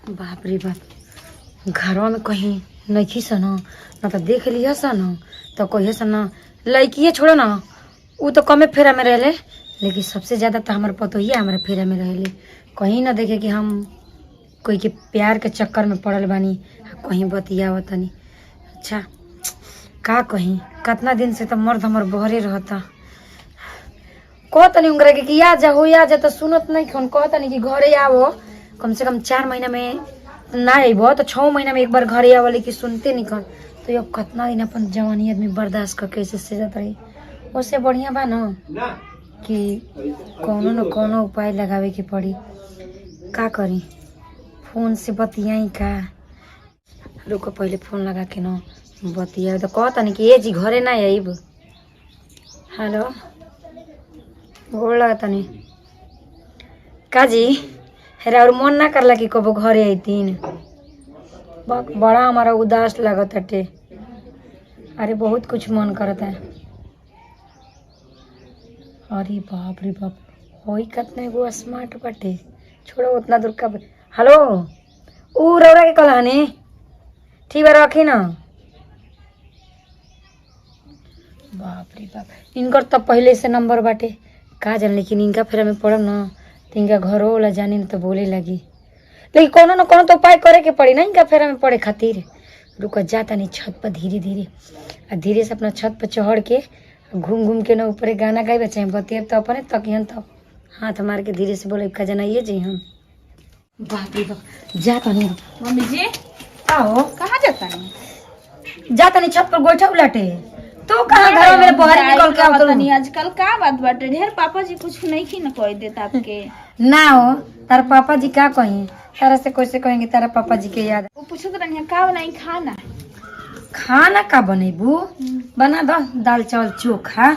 बाप रे बाप, घरवा में कहीं नहीं सन न तो देख लिया सन तो कहिए सन लड़किए छोड़ो ना, वो तो कमे फेरा में रहले, लेकिन सबसे ज्यादा तो हमारे पतोहिया हमारे फेरा में रहले। कहीं ना देखे कि हम कोई के प्यार के चक्कर में पड़ल बानी, कहीं बतियावत तनी। अच्छा का कहीं कितना दिन से तो मर्द हमार बहरे रहता, कहतनी उंगरा के कि आ जा तो सुनत नहीं खन। कहतनी कि घरे आओ, कम से कम 4 महीना में ना अबो तो 6 महीना में एक बार घरे आवले कि सुनते नहीं खन। तो ये कितना दिन अपन जवानी आदमी बर्दाश्त करके से जात रही। उससे बढ़िया बा ना कि कोनो न कोनो उपाय लगावे के पड़ी। का करी, फोन से बतियाई का? रुको पहले फोन लगा के न बतिया। तो कहतनी कि ए जी घरे ना आइब। हेलो, गोड़ लगतनी का जी? हेरा और मन ना करला कि कबो घरे अइतीन? बड़ा हमारा उदास लगत हटे। अरे बहुत कुछ मन करता है। अरे बाप रे बाप, होई कितना गो स्मार्ट बाटे। छोड़ो उतना दूर का। हेलो, ऊ रौरा के कहलानी ठीक बा, रखी ना। बाप रे बाप, इनकर तो पहले से नंबर बाटे का जान, लेकिन इनका फेरा में पड़ब ना तो इनका घरों वाला जानी न तो बोले लगी। लेकिन कोनो न कोनो तो उपाय करे के पड़ी ना इनका फेरा में पड़े खातिर। रुको जाता नहीं छत पर धीरे धीरे से अपना छत पर चढ़ के घूम घूम के ना ऊपर गाना गाइबे चाहे बतियब तो अपने तकियन तब हाथ मार के धीरे से बोले खजाना ये जी हम। बाप रे बाप, जाता नहीं। मम्मी जी आओ। कहाँ जाता नहीं? जाता नहीं छत पर गोइठा उलाटे। तो कहाँ घर में बाहर निकल के आओ? नहीं आजकल का बात बाटे, ढेर पापा जी कुछ नहीं की न कह देता आपके ना हो। तार पापा जी का कहीं तारा से कैसे कहेंगे? तारा पापा जी के याद वो पूछो तो नहीं का बनाई खाना? खाना का बनेबू? बना दो दाल चावल चोखा।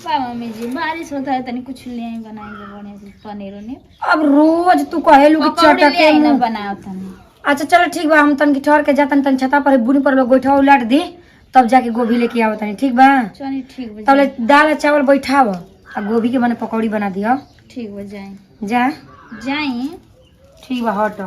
बा मम्मी जी बारिश होता है तनी कुछ ले आई बनाएंगे बढ़िया से पनीर ने। अब रोज तू कहेलू कि चटके ना मुंह। बनाओ तनी। अच्छा चलो ठीक बा, हम तनकी ठहर के जातन तन छता पर बुनी पर गोइठा उलाट दी तब जाके गोभी लेके आवत तनी। ठीक बा? चलिए ठीक बा। तब ले दाल चावल बैठाव आ गोभी के बने पकौड़ी बना दियो। ठीक बा, जाए जा जाई। ठीक बा, हट।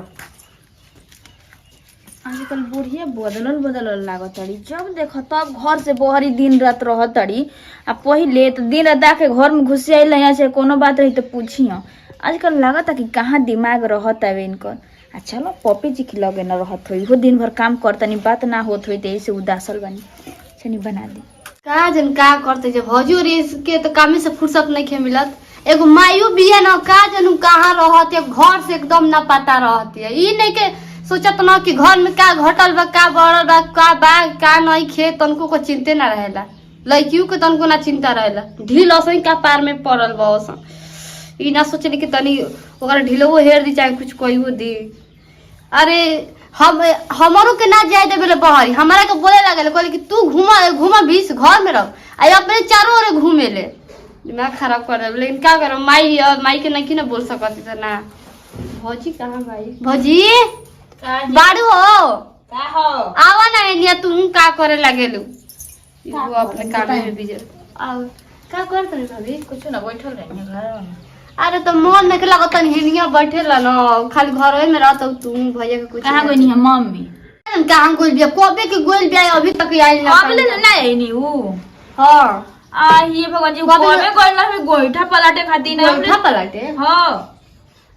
आजकल बुढ़िया बदलल लागत तड़ी, जब देखो तब घर से बहरी दिन रात रह तड़ी। आ पहिले तो दिन रात आके घर में घुस आइल यहाँ से कोनो बात रही तो पूछियो। आजकल लागत कि कहाँ दिमाग रहत है इनकर। आ चलो पपी जी के लगे न रहत हुई, वो दिन भर काम करतनी बात ना होत हुई तो ऐसे उदासल बनी। चनी बना दी का जन का करते जब हजूर के तो कामे से फुर्सत नहीं खे मिलत। एगो मायू भी है ना, का जनू कहाँ रहत है, घर से एकदम ना पता रहती है। ई नहीं के सोचत ना कि घर में का घटल बा, का बढ़ल बा, का नहीं खे, तनको को चिंते ना रहेला। लड़कियों के तनको ना चिंता रहेला, ढील असई का पार में पड़ल बा। ई ना सोचली कि तनी ओकरा ढीलो हेर दी चाहे कुछ कोई दी। अरे हमारो के ना जाए देबे बहरी, हमारा के बोले लगे कहले कि तू घूमा बीस घर में रह, आई अपने चारों ओर घूमे ले। दिमाग खराब कर दे। लेकिन क्या करो, माई के नहीं ना बोल सकती तो ना। भौजी कहाँ भाई? भौजी बाड़ू हो का हो? आवा ना इंडिया, तू का करे लगे लू वो अपने काम में बिजी। आओ का करत रे भाभी? कुछ ना बैठल रही घर में। अरे तो मन में के लगत हिनिया बैठे ला ना, खाली घर में रहत तू। भैया के कुछ कहाँ गई है मम्मी? कहाँ गोल बिया कबे के गोल बिया अभी तक आई ना। अब ले ना आई नी वो। हां आ ये भगवान जी कबे कोइला में गोइठा पलाटे खाती ना गोइठा पलाटे। हां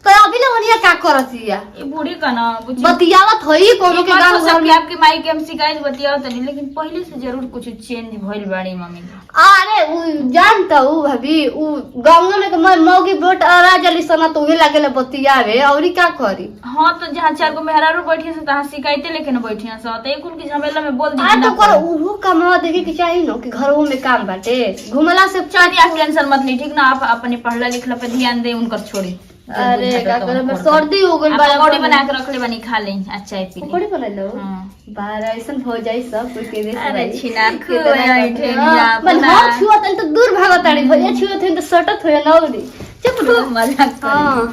तो अभी ले वनिया का करतिया? ये बूढ़ी का ना बतियावत होई कोनो के गांव घर में। आपके माई के हम शिकायत बतियावत नहीं, लेकिन पहले से जरूर कुछ चेंज भइल बाड़ी मम्मी। अरे उ जानता उ भाभी, उ गांव में के मौगी बोट आ जली सना तो उहे लागेला बतियावे औरी का करी। हां तो जहां 4 गो मेहरारू बैठी से तहां शिकायते लेके न बैठी से त एक उनकी झमेला में बोल दी आ तो कर उहो कमावा देखे के चाहिए न कि घरों में काम बाटे। घुमला से चाची आप टेंशन मत ली, ठीक ना? आप अपने पढ़ला लिखला पे ध्यान दे, उनकर छोड़ी। अरे का करे मैं सर्दी हो गइल बा। पकौड़ी बना के रखले बनी, खा ले आ चाय पी ले। पकौड़ी बना लो। हां बाहर ऐसन हो जाई सब कुछ के दे। अरे छिना खुआई ठेलिया मन हम छुअत तो दूर भागत आड़ी, भैया छुअत तो सटत होय नौरी। चुप रहो मजाक कर। हां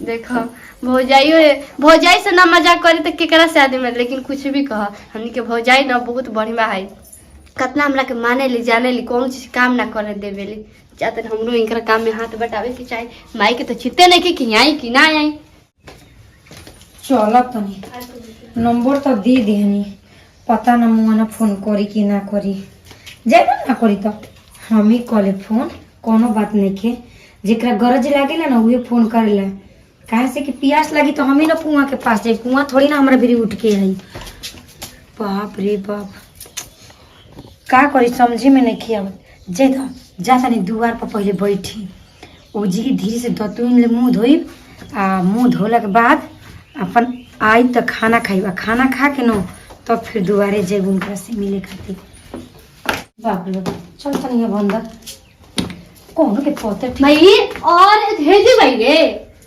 देखो भौजाई से ना मजाक करी तो केकरा से आदमी। लेकिन कुछ भी कह, हमनी के भौजाई ना बहुत बढ़िया है। कितना हमरा के माने ली जाने ली, कौन चीज काम ना करे देवेली। चाहते हमरो इनकर काम में हाथ बटावे के चाहिए। माई के तो चित्ते नहीं कि आई कि ना आई। चल तनी नंबर तो दे देनी, पता ना मुआना फोन करी कि ना करी। जब ना करी तो हम ही कॉले फोन, कोनो बात नहीं के। जेकरा गरज लागेला ना उहे फोन करेला। काहे से कि प्यास लगी तो हम ही ना कुआं के पास जाए, कुआं थोड़ी ना हमरा भी उठ के आई। बाप रे बाप, का करी समझी में नहीं खिया। जे तो जा तनी दुआर पर पहले बैठी, उजी धीरे से दतुन ले मुंह धोई, आ मुंह धोला के बाद अपन आई तो खाना खाइबा, खाना खा के नो तब तो फिर दुआरे जेब उनका से मिले खातिर। बाप रे बाप, चल तनी अब अंदर कौन के पोते ठीक भाई और भेजी भाई रे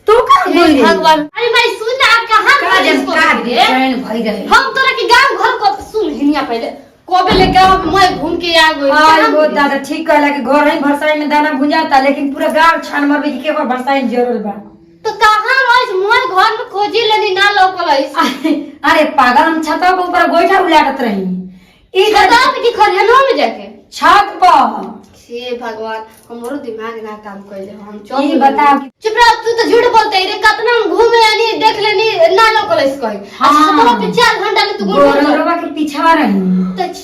तो का बोल रे भगवान। अरे भाई सुन ना, कहां का जब का चैन भई रहे। हम तोरा के गांव घर को सुन हिनिया पहले कोबे ले गांव मैं घूम के आ गई। हां वो दादा ठीक कहला कि घर ही भरसाई में दाना भुंजाता, लेकिन पूरा गांव छान मारबे कि केकर भरसाई जरूर बा। तो कहां रोज मोर घर में खोजी लेनी ना लोकलइस। अरे पागल, हम छत के ऊपर गोइठा उलाटत रही। ई बता कि खरियानो में जाके छत पर। हे भगवान, हमरो दिमाग ना काम कइले। हम चल ई बता, चुप रह, तू तो झूठ बोलते रे। कितना हम घूमे आनी देख लेनी ना लोकलइस कहि। अच्छा तो पे 4 घंटा में तू गोरवा के पीछा रही,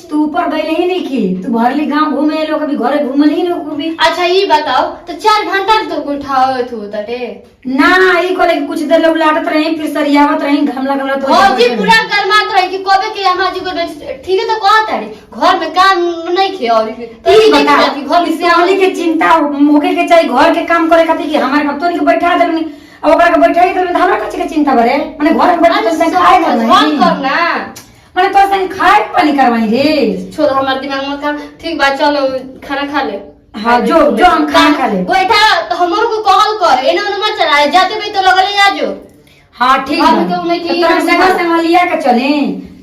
तू ऊपर गइले ही नहीं की। तू भरली गांव घूमे लो, कभी घरे घूमल ही नहीं कभी। अच्छा ई बताओ तो 4 घंटा तो उठाओ तू तटे ना। ई कोले कुछ देर लोग लाटत रही, फिर सरियावत रही, घमला घमला तो हो जी पूरा गरमात रही कि कोबे के हमार जी को ठीक है। तो कहत है घर में काम नहीं खे और ई बता कि घर में सियावली के चिंता होके के चाहिए घर के काम करे खातिर कि हमारे कतोनी के बैठा देलनी, अब ओकरा के बैठाई देलनी, हमरा कछ के चिंता करे। माने घर में बैठ के से खाए करना, माने तो से खाए पानी करवाई रे। छोड़ हमार दिमाग में काम। ठीक बात, चलो खाना खा ले। हां जो जो हम खाना खा ले। बैठा तो हमरो को कॉल कर, एने ओने मत चलाए, जाते भी तो लगले आ जो। हां ठीक है, तो मैं की तोरा संग लिया के चले।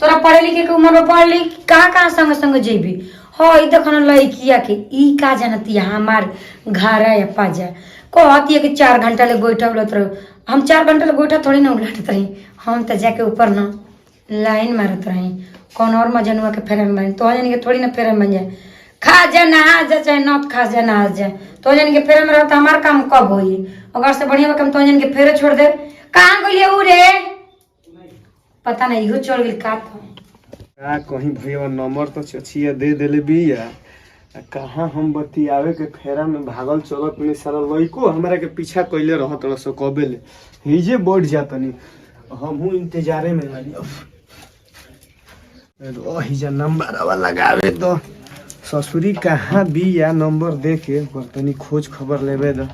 तोरा पढ़े लिखे के उम्र में पढ़ ली, कहां संग संग जेबी। हो ई देखन लइकिया के ई का जानती हमार घर है पाजा कहती है कि 4 घंटा ले गोइठा उलट रहो। हम 4 घंटा ले गोइठा थोड़ी ना उलटत रही, हम तो जाके ऊपर ना लाइन मारत रही। कौन और मजनुआ के फेरन बन तो जान के थोड़ी ना फेरन बन जाए। खा जा नहा जा चाहे न खा जा नहा जा, तो जान के फेरन में रह तो हमार काम कब होई। अगर से बढ़िया काम तो जान के फेरे छोड़ दे। कहां गइले उ रे, पता नहीं इहो चल गेल का। का कहीं भैया नंबर तो चचिया दे देले बिया, कहाँ हम बतियावे के फेरा में भागल चलत नहीं। सारा लइको हमरा के पीछा कइले रहत रसो कबे ले हिजे बढ़ जातनी। हमहू इंतजारे में बानी। रही जा नंबर वाला लगावे तो ससुरी कहाँ बिया, नंबर दे के तनी खोज खबर लेवे द।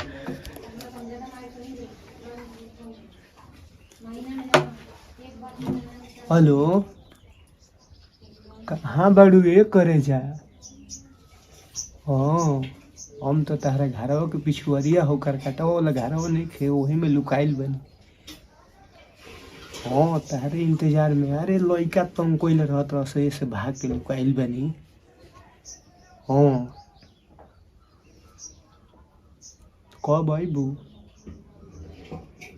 हेलो, कहाँ बाड़ू ये करे जा। हाँ हम तो तारा घरवा के पिछुआरिया होकर कटवा वाला घरवा नहीं खे, वही में लुकाइल बनी। हाँ तारे इंतजार में। अरे लइका तुम कोई रहत रहे से भाग के लुकाइल बनी। हाँ कब आईबू।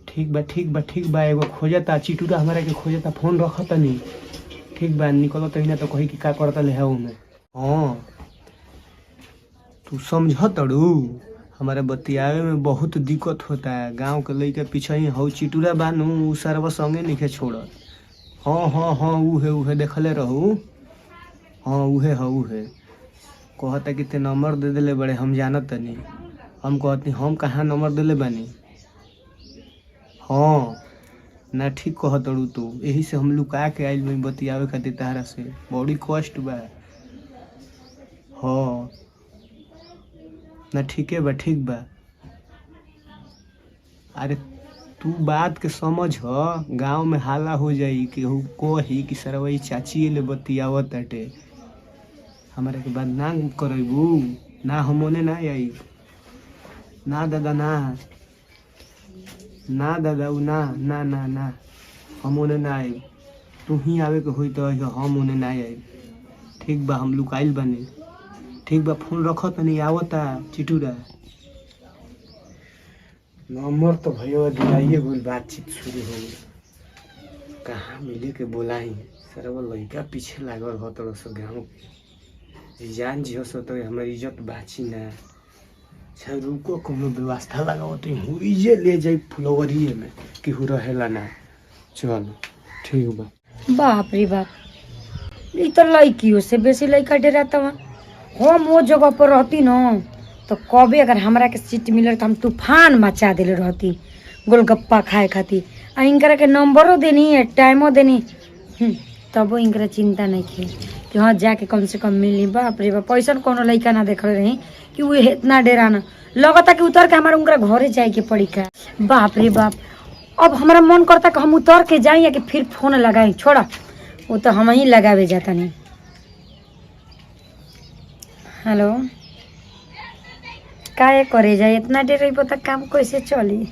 ठीक बा ठीक बा ठीक बा। एगो खोजता चिटूरा हमारा के खोजता, फोन रखता नहीं। ठीक बा निकलो तो ना तो कही कि का करता ले में। हाँ तू समझ तड़ू, हमारे बतियावे में बहुत दिक्कत होता है। गांव के लइका पीछे ही हौ चिटूरा बानू, उ सरवा संगे नहीं छोड़त। हाँ हाँ हाँ उहे देखले रहू। हाँ उहे कहता कि ते नंबर दे देले बड़े, हम जानत नहीं। हम कहती हम कहाँ नंबर देले बानी। हाँ ना ठीक कहतड़ू तू, यही से हम लुका के आइल में बतियावे खातिर तारा से। बड़ी कष्ट बा। हाँ ना ठीके बा ठीक बा। अरे तू बात के समझ, गांव में हाला हो जाई कि कही कि सरवई चाची ले बतियावत अटे। हमारे के बाद ना करेबू ना, हम ओने ना आई ना दादा ना दादा उ ना ना ना ना हम ओने ना आई। तू ही आवे के होई तो हम ओने ना आई। ठीक बा हम लुकाइल बने। ठीक बा फोन रखो तनी आवता चिटूरा। नंबर तो भैया दिलाइए बोल, बातचीत शुरू हो गई। कहाँ मिले के बोलाई। सरवा लइका पीछे लागल हो तो गाँव जान जी हो तो हमारी इज्जत बाची ना। अच्छा रुको कोनो व्यवस्था लगाओ तो हुईजे ले जाई फुलवरिए में कि हु रहेला ना। चल ठीक बा। बाप रे बाप, ई तो लड़कियों से बेसी लड़का डराता हुआ। हम वो जगह पर रहती न तो कभी अगर हमरा के सीट मिले तो हम तूफान मचा दिले रहती गोलगप्पा खाए खातिर। आ इनकरा के नंबरों देनी टाइमो देनी, तबो इनकरा चिंता नहीं की कि हाँ जाके कम से कम मिली। बाप रे बाप, पैसा कोनो लड़का ना देख रही कि वो इतना डराना लगता कि उतर के हमारा उनकरा घरे जाए के पड़ी का। बाप रे बाप, अब हमारा मन करता कि हम उतर के जाए या कि फिर फोन लगाए। छोड़ा, वो तो हम ही लगावे जाता नहीं। हेलो, काहे करे जाए इतना देर रही तो काम कैसे चली।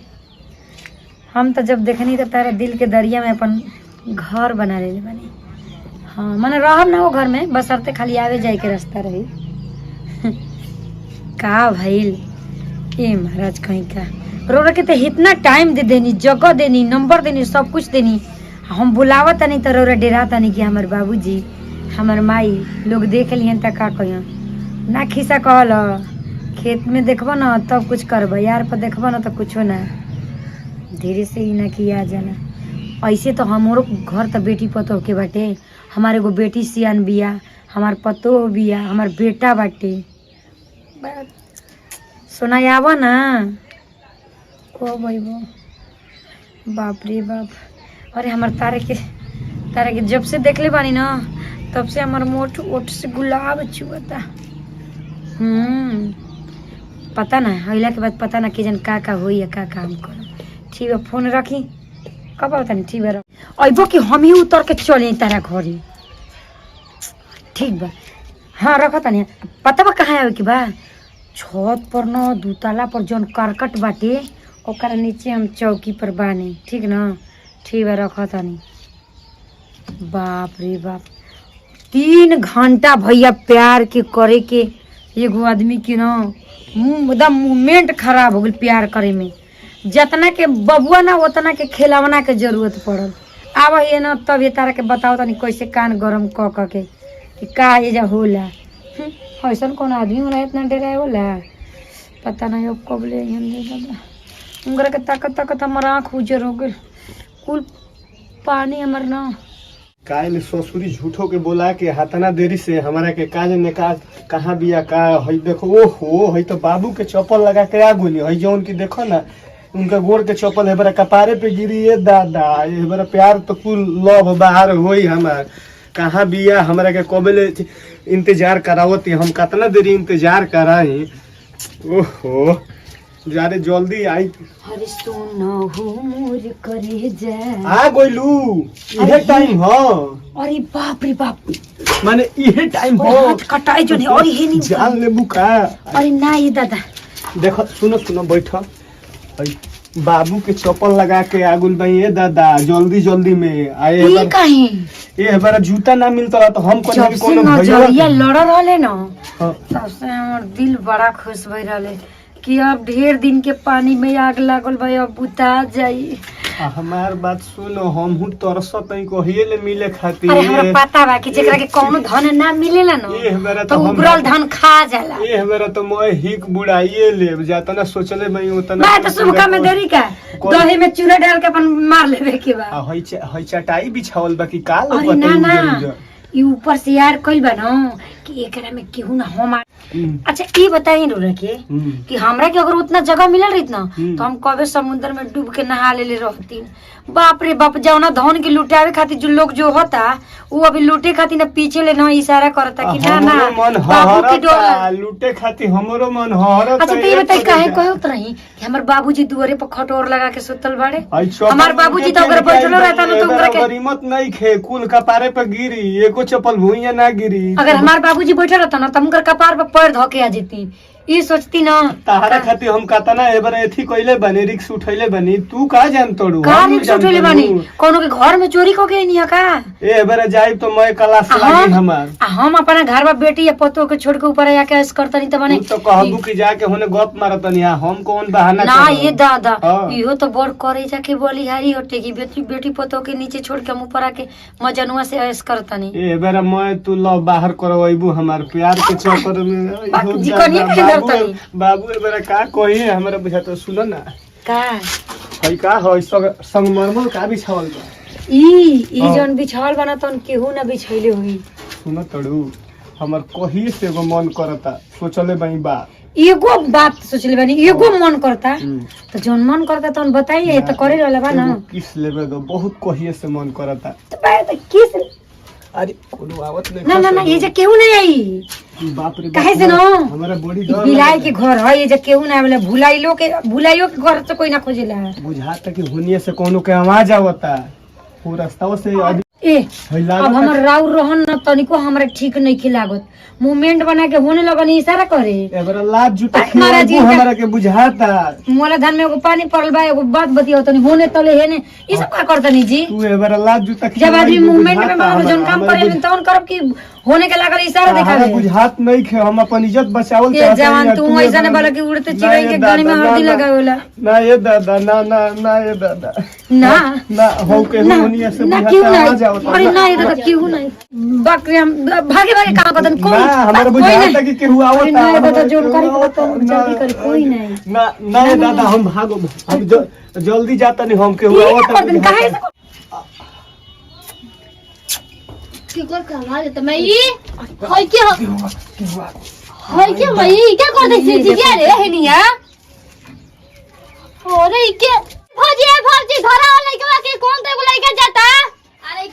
हम तो जब देखनी तो तारा दिल के दरिया में अपन घर बना ले बनी। हाँ मैंने रहब ना वो घर में, बस अर्थे खाली आवे जाए के रास्ता रही। का भइल ए महाराज कहीं का रो के तो इतना टाइम दे देनी, जगह देनी, नंबर देनी, सब कुछ देनी। हम बुलावत नहीं तो रोरा डराता नहीं कि हमारे बाबूजी हमार माई लोग देख लिहन त का कहियन ना। खिस्सा कहल खेत में देखबो ना तब कुछ करब, यार पर देखबो ना तो कुछो ना। धीरे से ही ना किया जाना। ऐसे तो हमारो घर तो बेटी पतो के बाटे, हमारे को बेटी सियान बिया, हमार पतो बिया, हमार बेटा बाटे। सुनायावा ना को भाईबो। बाप रे बाप, अरे हमार तारे के जब से देखले बानी ना तब से हमार मोट ओट से गुलाब चुअता। पता ना अइला के बाद पता ना कि जन का होई या का काम कर। ठीक है फोन रखी, कब आता नहीं। ठीक है अबो कि हम ही उतर के चले तारा घरे। ठीक बा, हाँ रखता नहीं। पता बा कहाँ आवे के बा, छत पर न दूताला पर जौन करकट बाटे ओकरा नीचे हम चौकी पर बानी। ठीक ना, ठीक है रखता नहीं। बाप रे बाप, 3 घंटा भैया प्यार के करे के एगो आदमी के ना एकदम मूवमेंट खराब हो गई प्यार करे में। जितना के बबुआ ना उतना के खिलौना के जरूरत पड़ल। आब ये ना तब ये तारा के बताओ तनी कैसे कान गरम क के कि का ये जा होला। ऐसा कौन आदमी होला इतना डराए होला, पता नहीं अब कब ले उनकरा के ताकत हमारा आँख उजर हो गई। कुल पानी हमार ना काहे ससुरी झूठो के बोला के हाथना देरी से हमारा के काज ने का कहाँ बिया का हई देखो। ओहो हई तो बाबू के चप्पल लगा के आ गोली हई जौन की देखो ना उनका गोड़ के चप्पल है बरा कपारे पे गिरी। ये दादा ये बरा प्यार तो कुल लव बाहर होई हमार। कहाँ बिया हमरा के कबले इंतजार करावती, हम कितना देरी इंतजार कराई। ओहो जारे जल्दी आई। अरे सुनो मोर करे जा आ गोइलू इहे टाइम हो। अरे बाप रे बाप, माने इहे टाइम हो हाथ कटाई जो नहीं। और ये नहीं जान ले बुका। अरे ना ये दादा देखो सुनो बैठो। बाबू के चप्पल लगा के आगुल भाई ये दादा जल्दी में आए। ये कहीं ये हमारा जूता ना मिलता तो हम जब से नजरिया लड़ रहे ना हाँ। तब से हमार दिल बड़ा खुश भई रहे कि अब ढेर दिन के पानी में आग लागल भाई अब बुता जाई। हमार बात सुनो, हम तरसत कहिए ले मिले खातिर। अरे हमरा पता बा कि जेकरा के कोनो धन ना मिलेला ना ये हमारा तो उबरल धन खा जाला। ये हमारा तो मैं हिक बुढ़ाइए ले जातना सोचले मैं उतना। मैं तो शुभ काम में देरी का दही में चूरा डाल के अपन मार लेवे के बा। हई चटाई बिछावल बा कि का लोग अरे ना ई ऊपर से यार कइल बा ना कि एकरा में केहू ना हम। अच्छा ये बताई रो रखे कि हमरा के अगर उतना जगह मिलल रही ना तो हम कबे समुद्र में डूब के नहा ले रहती। बाप रे बाप, जौना धन के लुटावे खातिर जो लोग जो होता वो अभी लूटे खातिर ना पीछे ले ना इशारा करता कि ना ना बाबू के डोर लूटे खातिर हमरो मन हरत। अच्छा तो ये बताई काहे कहत रही कि हमर बाबूजी दुआरे पर खटोर लगा के सुतल बाड़े। हमार बाबूजी तो अगर बैठलो रहता ना तो उनकरा के गरीमत नहीं खे कुल कपारे पे गिरी एको चप्पल भुइया ना गिरी। अगर हमार बाबूजी बैठल रहता ना तो उनकर कपार पे पैर धो के आ जेती। ई सोचती ना तारा खातिर हम कातना एबर एथी कइले बने रिक्स उठैले बनी। तू का जान तोड़ू का रिक्स उठैले बानी? कोनो के घर में चोरी क के नहीं का ए एबर जाई तो मैं क्लास लागी हमार। हम अपना घर में बेटी या पतो के छोड़ के ऊपर आके ऐस करतनी त बने। तू तो कहबू कि जाके होने गप मारतनी। हम कौन बहाना ना ये दादा इहो तो बड़ करे जाके बोली हारी हटे की बेटी पतो के नीचे छोड़ के हम ऊपर आके मजनुआ से ऐस करतनी। ए एबर मैं तू लव बाहर करवाइबू हमार प्यार के चक्कर में। जी कनिए बाबू मेरा का कही हमारा बुझा तो सुनो ना का हई का हो संगमरमर का बिछावल बा। ई हाँ। जौन बिछावल बना तन केहू ना बिछैले होई। सुन तड़ू हमर कही से एगो मन करता सोचले बई बा एगो बात सोचले बानी, एगो मन करता तो जौन मन करता तन बताइए तो करे रहला बा ना। एगो किस लेवे दो बहुत कहिए से मन करता। तो बा तो किस अरे कोनो आवत नहीं ना ना ना ये जे केहू नहीं आई। बाप रे काहे से न हमरा बड़ी डर बिलाई के घर है, ये जे केहू ना आवेला, भुलाइलो के घर से कोई ना खोजेला। बुझाता कि हुनिए से कोनो के आवाज आवता वो रास्ताओं से ए अब हमर राउर रहन न तनिको हमरा ठीक नहीं के लागत। मूवमेंट बना के होने लगन इशारा करे। एबरा लाज जूता महाराज जी, हमरा के बुझाता मोला धान में एगो पानी पड़ल बा, एगो बात बतियो तनी होने तले हेने ई सब का करतनी जी। तू एबरा लाज जूता जब आदमी मूवमेंट में बाबा जौन काम करे तौन करब कि होने के लागल इशारा दिखावे। बुझात नहीं खे हम अपन इज्जत बचावल ये जवान तू ऐसा न बोला कि उड़ते चिड़ै के गानी में हल्दी लगावेला। ना ये दादा ना ना ना ये दादा ना ना हो के हुनिए से ना क्यों बुझाता नहीं, आवाज आवता। अरे ना ये दादा क्यों नहीं, बकरे हम भागे भागे काम करतन कोई ना हमरा कोई बुझाता नहीं। कि केहू आवता। अरे ना ये दादा हमरा जोन करे के तो ना, जल्दी करे कोई नहीं। ना ना ये दादा हम भागो हम जल्दी जाता नहीं हम केहू ये क्या आवता करतन काहे से केकर का आवाज त मैं ई होय के होय के मैं क्या कर दे छी क्या रे हेनिया। अरे ई के भौजी घरा लइका के कौन ते लइका जाता। अरे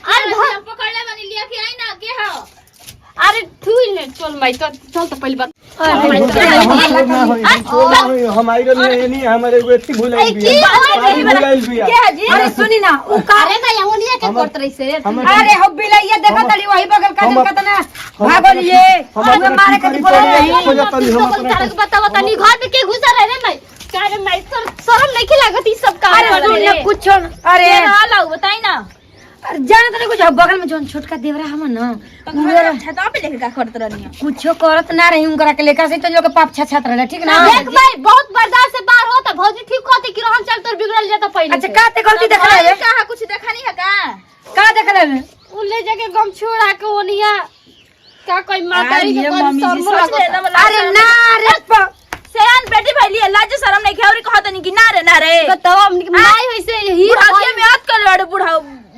पकड़ ले बनी लिया के आई ना के हो। अरे थुई ने चल माई तो चल तो पहली बात हम आइरन नहीं हमारे एगो एथी भुलाइल बिया अरे सुनी ना उ का अरे ना यहुनिया के करत रही से अरे हो बिलैया देखा तड़ी वही बगल का दिन कतना भागल ये हमें मारे के बोल रही। बताओ तनी घर में के घुसा रहे रे मैं कारे मैं शर्म नहीं लागत ई सब काम अरे कर सुन ना रे। कुछ अरे लाओ बताई ना अरे जाने तनी कुछ बगल में जोन छोटका देवरा हम ना छता पे लेके का करत रहनी कुछ करत ना रही उनकरा के लेकर से तो जो के पाप छछत रहले ठीक ना। देख भाई बहुत बर्दाश्त से बाहर होता भौजी ठीक होती कि रहन चल तोर बिगड़ल जाता पहले अच्छा का ते गलती देखला है कहा कुछ देखा नहीं है का देखला है उ ले जाके गम छोड़ा के ओनिया का कोई मातारी के अरे मम्मी जी सोच ले ना अरे ना रे सयान बेटी भैली लाज शरम नहीं खेवरी कहत नहीं कि ना रे बताओ हमनी के माई होइसे ही बुढ़ाती में याद कर लड़ बुढ़ा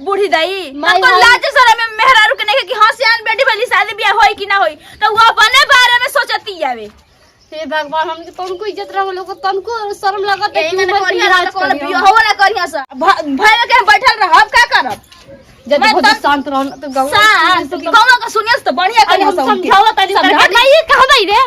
बूढ़ी दाई माई हमको भाई। लाज शरम में मेहरा रुक नहीं कि हां सयान बेटी भैली शादी ब्याह होई कि ना होई तो वो अपने बारे में सोचती जावे। हे भगवान हमनी के तनको इज्जत रह लोग तनको शर्म लागत यही में करिया कौन हो ना करिया सा भाई में के बैठल रहब का करब जब बहुत शांत रहन तो गाँव शांत गाँव का सुनियस तो बढ़िया करिया समझाओ तनी मैं ये कहबै रे